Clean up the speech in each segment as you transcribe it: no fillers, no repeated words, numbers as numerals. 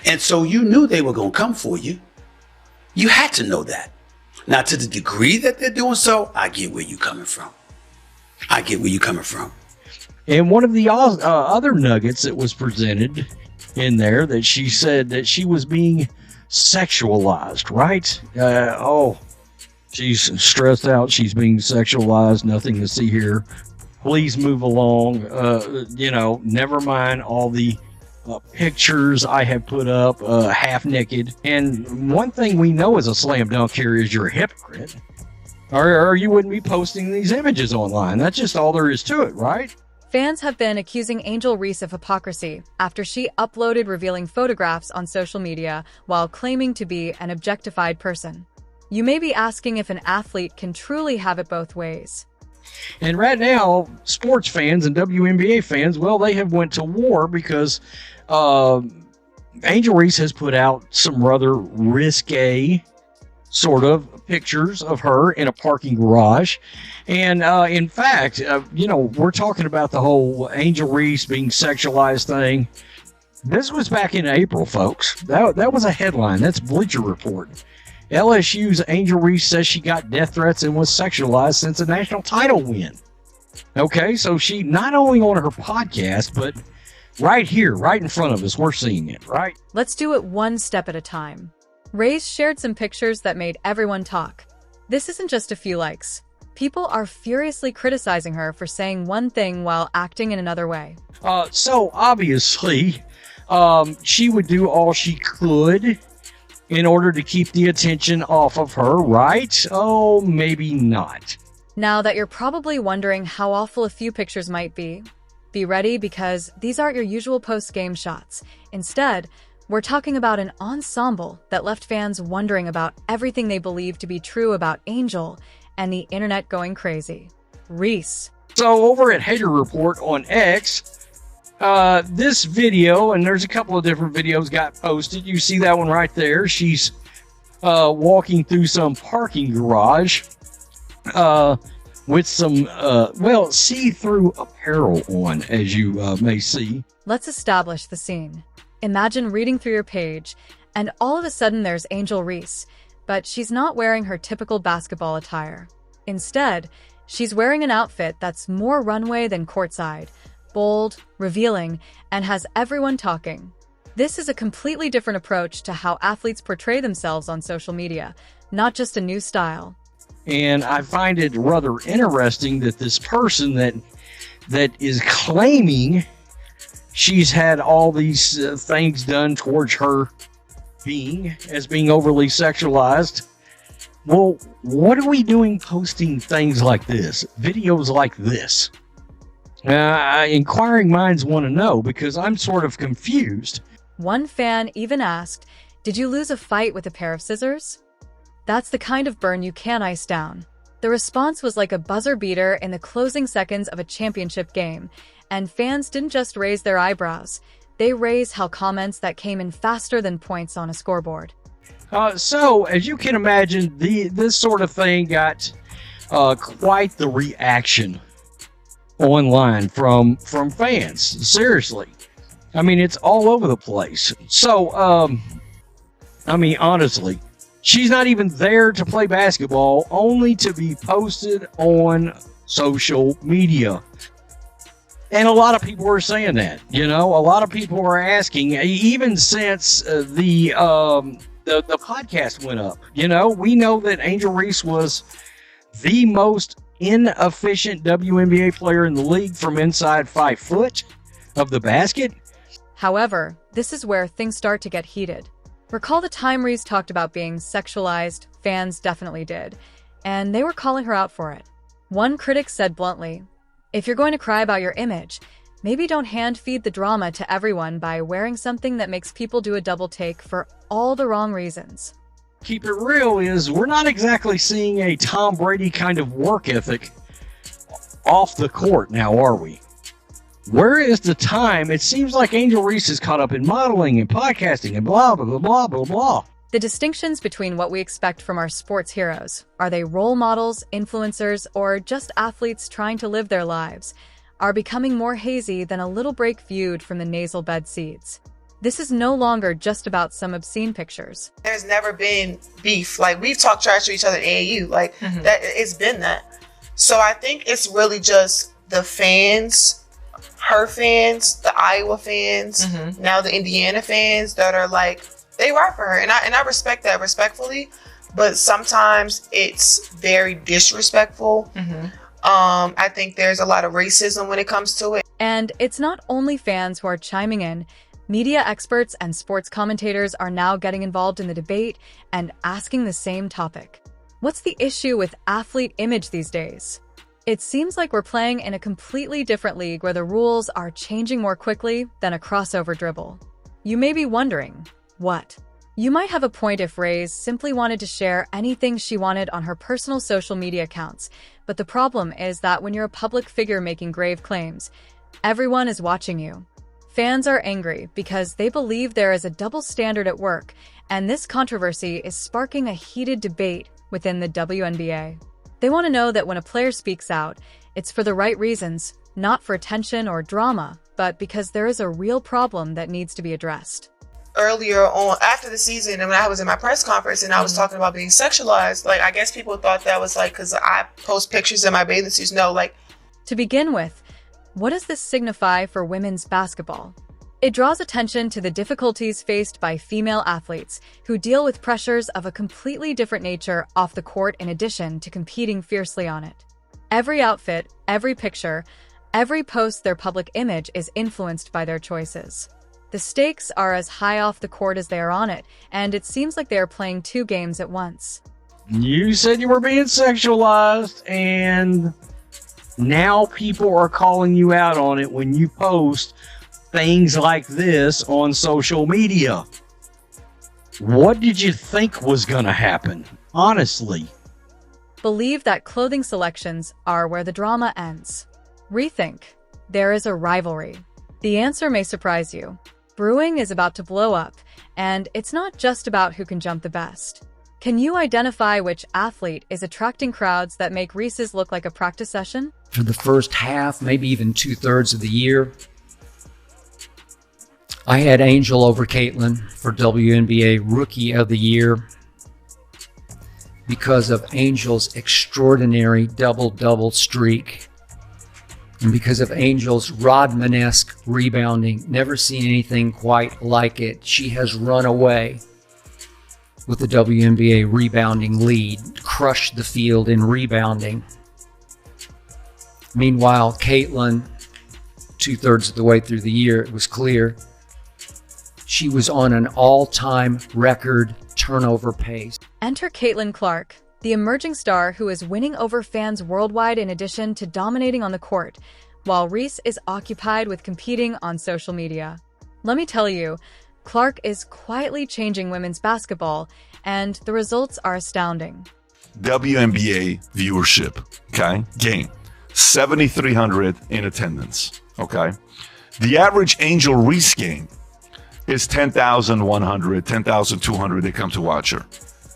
And so you knew they were going to come for you. You had to know that. Now, to the degree that they're doing so, I get where you're coming from. I get where you're coming from. And one of the other nuggets that was presented in there, that she said that she was being sexualized, right? She's stressed out. She's being sexualized. Nothing to see here. Please move along. Never mind all the pictures I have put up half naked. And one thing we know as a slam dunk here is you're a hypocrite. Or you wouldn't be posting these images online. That's just all there is to it, right? Fans have been accusing Angel Reese of hypocrisy after she uploaded revealing photographs on social media while claiming to be an objectified person. You may be asking if an athlete can truly have it both ways. And right now, sports fans and WNBA fans, well, they have went to war because Angel Reese has put out some rather risque sort of pictures of her in a parking garage. And in fact, we're talking about the whole Angel Reese being sexualized thing. This was back in April, folks. That was a headline. That's Bleacher Report. LSU's Angel Reese says she got death threats and was sexualized since a national title win. Okay, so she not only on her podcast, but right here, right in front of us, we're seeing it, right? Let's do it one step at a time. Reese shared some pictures that made everyone talk. This isn't just a few likes. People are furiously criticizing her for saying one thing while acting in another way. So obviously, she would do all she could in order to keep the attention off of her, right? Oh, maybe not. Now that you're probably wondering how awful a few pictures might be ready because these aren't your usual post-game shots. Instead, we're talking about an ensemble that left fans wondering about everything they believe to be true about Angel and the internet going crazy. Reese. So over at Hater Report on X, this video, and there's a couple of different videos got posted. You see that one right there. She's walking through some parking garage with some, see-through apparel on, as you may see. Let's establish the scene. Imagine reading through your page, and all of a sudden there's Angel Reese, but she's not wearing her typical basketball attire. Instead, she's wearing an outfit that's more runway than courtside, bold, revealing, and has everyone talking. This is a completely different approach to how athletes portray themselves on social media, not just a new style. And I find it rather interesting that this person that is claiming she's had all these things done towards her being overly sexualized. Well, what are we doing posting things like this, videos like this? Inquiring minds want to know because I'm sort of confused. One fan even asked, "Did you lose a fight with a pair of scissors?" That's the kind of burn you can't ice down. The response was like a buzzer beater in the closing seconds of a championship game, and fans didn't just raise their eyebrows. They raised how comments that came in faster than points on a scoreboard. So, as you can imagine, this sort of thing got quite the reaction online from fans. Seriously. I mean, it's all over the place. So, honestly, she's not even there to play basketball, only to be posted on social media. And a lot of people are saying that, a lot of people are asking, even since the podcast went up, we know that Angel Reese was the most inefficient WNBA player in the league from inside 5 foot of the basket. However, this is where things start to get heated. Recall the time Reese talked about being sexualized? Fans definitely did, and they were calling her out for it. One critic said bluntly, "If you're going to cry about your image, maybe don't hand-feed the drama to everyone by wearing something that makes people do a double take for all the wrong reasons." Keep it real is we're not exactly seeing a Tom Brady kind of work ethic off the court now, are we? Where is the time? It seems like Angel Reese is caught up in modeling and podcasting and blah, blah, blah, blah, blah, blah. The distinctions between what we expect from our sports heroes, are they role models, influencers, or just athletes trying to live their lives, are becoming more hazy than a little break viewed from the nasal bed seats. This is no longer just about some obscene pictures. There's never been beef. Like, we've talked trash to each other in AAU. Like, that it's been that. So I think it's really just the fans, her fans, the Iowa fans, now the Indiana fans that are like, they rock for her. And I respect that respectfully, but sometimes it's very disrespectful. I think there's a lot of racism when it comes to it. And it's not only fans who are chiming in. Media experts and sports commentators are now getting involved in the debate and asking the same topic. What's the issue with athlete image these days? It seems like we're playing in a completely different league where the rules are changing more quickly than a crossover dribble. You may be wondering, what? You might have a point if Reese simply wanted to share anything she wanted on her personal social media accounts, but the problem is that when you're a public figure making grave claims, everyone is watching you. Fans are angry because they believe there is a double standard at work, and this controversy is sparking a heated debate within the WNBA. They want to know that when a player speaks out, it's for the right reasons, not for attention or drama, but because there is a real problem that needs to be addressed. Earlier on, after the season, and when I was in my press conference and I was talking about being sexualized, like, I guess people thought that was like, because I post pictures in my bathing suits. No, like. To begin with, what does this signify for women's basketball? It draws attention to the difficulties faced by female athletes who deal with pressures of a completely different nature off the court in addition to competing fiercely on it. Every outfit, every picture, every post, their public image is influenced by their choices. The stakes are as high off the court as they are on it, and it seems like they are playing two games at once. You said you were being sexualized, and now people are calling you out on it when you post things like this on social media. What did you think was going to happen? Honestly. Believe that clothing selections are where the drama ends. Rethink. There is a rivalry. The answer may surprise you. Brewing is about to blow up, and it's not just about who can jump the best. Can you identify which athlete is attracting crowds that make Reese's look like a practice session? For the first half, maybe even 2/3 of the year, I had Angel over Caitlin for WNBA Rookie of the Year because of Angel's extraordinary double-double streak and because of Angel's Rodman-esque rebounding. Never seen anything quite like it. She has run away with the WNBA rebounding lead, crushed the field in rebounding. Meanwhile, Caitlin, 2/3 of the way through the year, it was clear she was on an all-time record turnover pace. Enter Caitlin Clark, the emerging star who is winning over fans worldwide in addition to dominating on the court, while Reese is occupied with competing on social media. Let me tell you, Clark is quietly changing women's basketball, and the results are astounding. WNBA viewership, okay? Game. 7,300 in attendance, okay? The average Angel Reese game is 10,100, 10,200. They come to watch her.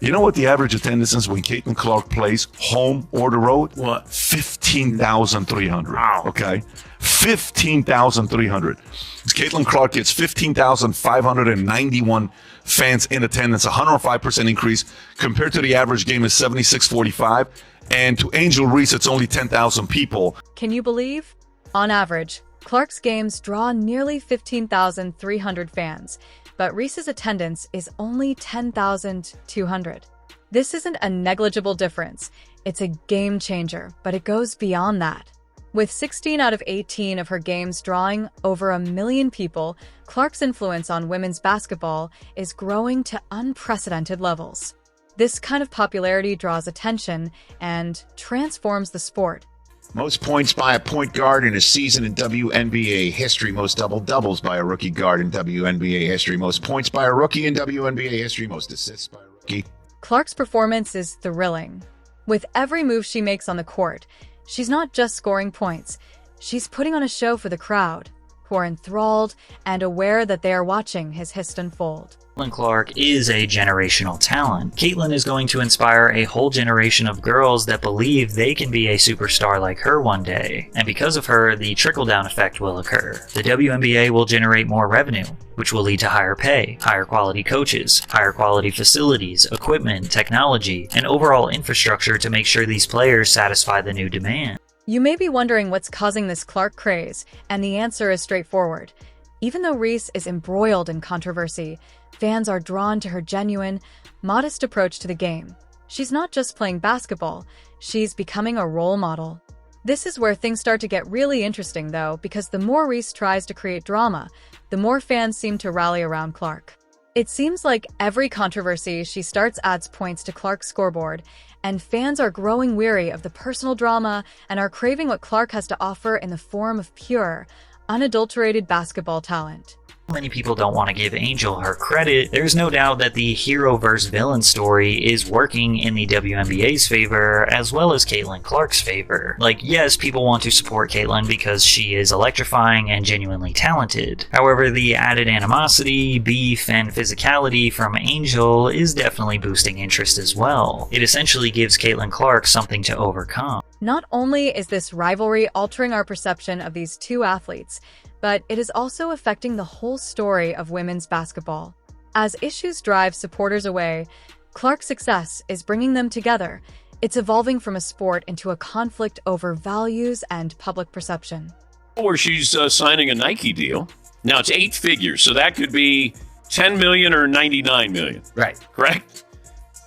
You know what the average attendance is when Caitlin Clark plays home or the road? What? 15,300. Wow. Okay? 15,300. Caitlin Clark gets 15,591 fans in attendance, 105% increase compared to the average game is 7645. And to Angel Reese, it's only 10,000 people. Can you believe? On average, Clark's games draw nearly 15,300 fans, but Reese's attendance is only 10,200. This isn't a negligible difference. It's a game changer, but it goes beyond that. With 16 out of 18 of her games drawing over 1 million people, Clark's influence on women's basketball is growing to unprecedented levels. This kind of popularity draws attention and transforms the sport. Most points by a point guard in a season in WNBA history. Most double-doubles by a rookie guard in WNBA history. Most points by a rookie in WNBA history. Most assists by a rookie. Clark's performance is thrilling. With every move she makes on the court, she's not just scoring points. She's putting on a show for the crowd, who are enthralled and aware that they are watching his hist unfold. Caitlin Clark is a generational talent. Caitlin is going to inspire a whole generation of girls that believe they can be a superstar like her one day. And because of her, the trickle-down effect will occur. The WNBA will generate more revenue, which will lead to higher pay, higher quality coaches, higher quality facilities, equipment, technology, and overall infrastructure to make sure these players satisfy the new demand. You may be wondering what's causing this Clark craze, and the answer is straightforward. Even though Reese is embroiled in controversy, fans are drawn to her genuine, modest approach to the game. She's not just playing basketball, she's becoming a role model. This is where things start to get really interesting, though, because the more Reese tries to create drama, the more fans seem to rally around Clark. It seems like every controversy she starts adds points to Clark's scoreboard, and fans are growing weary of the personal drama and are craving what Clark has to offer in the form of pure, unadulterated basketball talent. Many people don't want to give Angel her credit. There's no doubt that the hero versus villain story is working in the WNBA's favor as well as Caitlin Clark's favor. Like, yes, people want to support Caitlin because she is electrifying and genuinely talented. However, the added animosity, beef, and physicality from Angel is definitely boosting interest as well. It essentially gives Caitlin Clark something to overcome. Not only is this rivalry altering our perception of these two athletes, but it is also affecting the whole story of women's basketball. As issues drive supporters away, Clark's success is bringing them together. It's evolving from a sport into a conflict over values and public perception. Or she's signing a Nike deal. Now it's 8 figures, so that could be 10 million or 99 million. Right. Correct?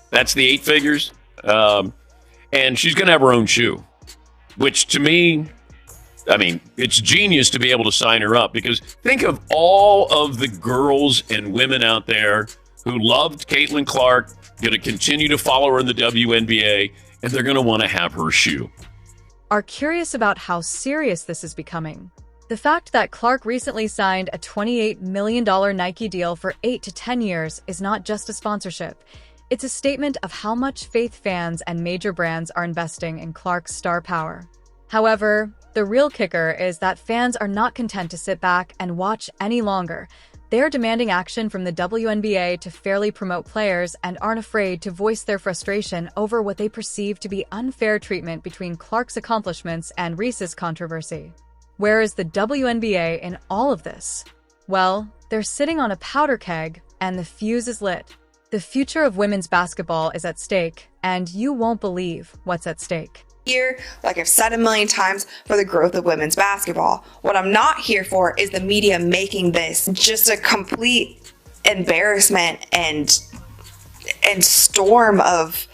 That's the 8 figures. And she's going to have her own shoe, which to me, I mean, it's genius to be able to sign her up, because think of all of the girls and women out there who loved Caitlin Clark, going to continue to follow her in the WNBA, and they're going to want to have her shoe. Are curious about how serious this is becoming. The fact that Clark recently signed a $28 million Nike deal for 8 to 10 years is not just a sponsorship. It's a statement of how much faith fans and major brands are investing in Clark's star power. However, the real kicker is that fans are not content to sit back and watch any longer. They are demanding action from the WNBA to fairly promote players and aren't afraid to voice their frustration over what they perceive to be unfair treatment between Clark's accomplishments and Reese's controversy. Where is the WNBA in all of this? Well, they're sitting on a powder keg, and the fuse is lit. The future of women's basketball is at stake, and you won't believe what's at stake. Here, like I've said a million times, for the growth of women's basketball. What I'm not here for is the media making this just a complete embarrassment and storm of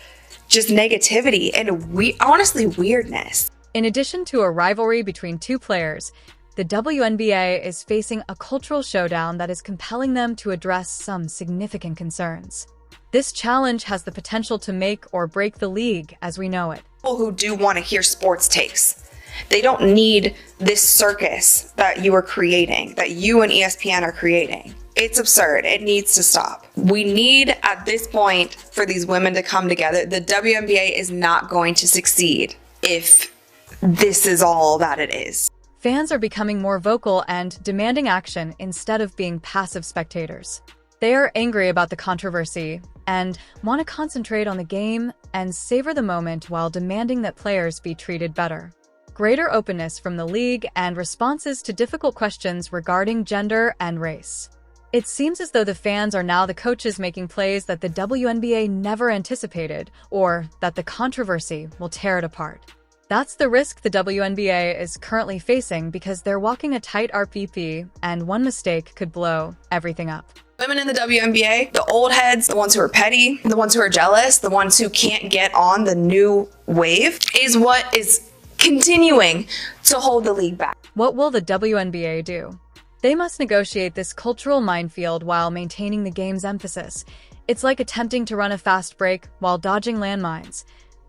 just negativity and honestly weirdness. In addition to a rivalry between two players, the WNBA is facing a cultural showdown that is compelling them to address some significant concerns. This challenge has the potential to make or break the league as we know it. People who do want to hear sports takes, they don't need this circus that you are creating, that you and ESPN are creating. It's absurd. It needs to stop. We need, at this point, for these women to come together. The WNBA is not going to succeed if this is all that it is. Fans are becoming more vocal and demanding action instead of being passive spectators. They are angry about the controversy and want to concentrate on the game and savor the moment while demanding that players be treated better. Greater openness from the league and responses to difficult questions regarding gender and race. It seems as though the fans are now the coaches making plays that the WNBA never anticipated, or that the controversy will tear it apart. That's the risk the WNBA is currently facing because they're walking a tight RPP, and one mistake could blow everything up. Women in the WNBA, the old heads, the ones who are petty, the ones who are jealous, the ones who can't get on the new wave, is what is continuing to hold the league back. What will the WNBA do? They must negotiate this cultural minefield while maintaining the game's emphasis. It's like attempting to run a fast break while dodging landmines.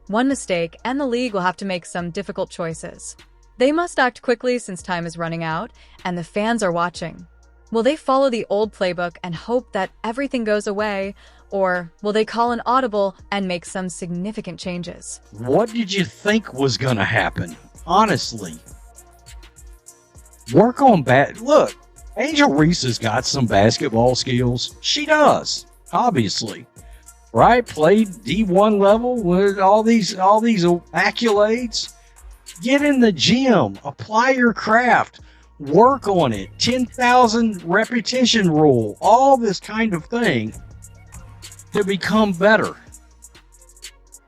One mistake, and the league will have to make some difficult choices. They must act quickly since time is running out, and the fans are watching. Will they follow the old playbook and hope that everything goes away, or will they call an audible and make some significant changes? What did you think was going to happen? Honestly. Work on look, Angel Reese has got some basketball skills. She does, obviously. Right? Played D1 level with all these accolades. Get in the gym, apply your craft, work on it. 10,000 repetition rule, all this kind of thing to become better.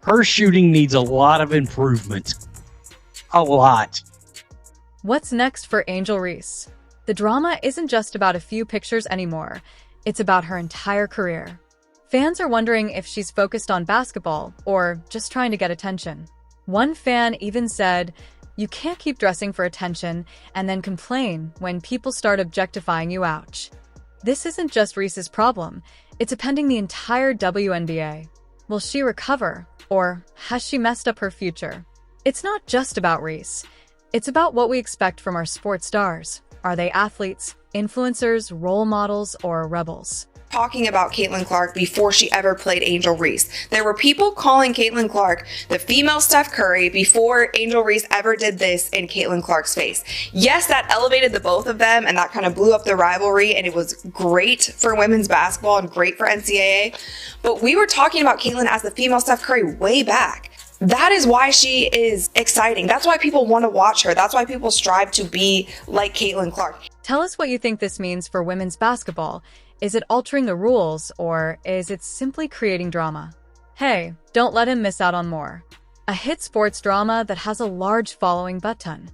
Her shooting needs a lot of improvement. A lot. What's next for Angel Reese? The drama isn't just about a few pictures anymore. It's about her entire career. Fans are wondering if she's focused on basketball or just trying to get attention. One fan even said, "You can't keep dressing for attention and then complain when people start objectifying you, ouch." This isn't just Reese's problem. It's appending the entire WNBA. Will she recover, or has she messed up her future? It's not just about Reese. It's about what we expect from our sports stars. Are they athletes, influencers, role models, or rebels? Talking about Caitlin Clark before she ever played Angel Reese. There were people calling Caitlin Clark the female Steph Curry before Angel Reese ever did this in Caitlin Clark's face. Yes, that elevated the both of them and that kind of blew up the rivalry, and it was great for women's basketball and great for NCAA. But we were talking about Caitlin as the female Steph Curry way back. That is why she is exciting. That's why people want to watch her. That's why people strive to be like Caitlin Clark. Tell us what you think this means for women's basketball. Is it altering the rules, or is it simply creating drama? Hey, don't let him miss out on more. A hit sports drama that has a large following butt ton.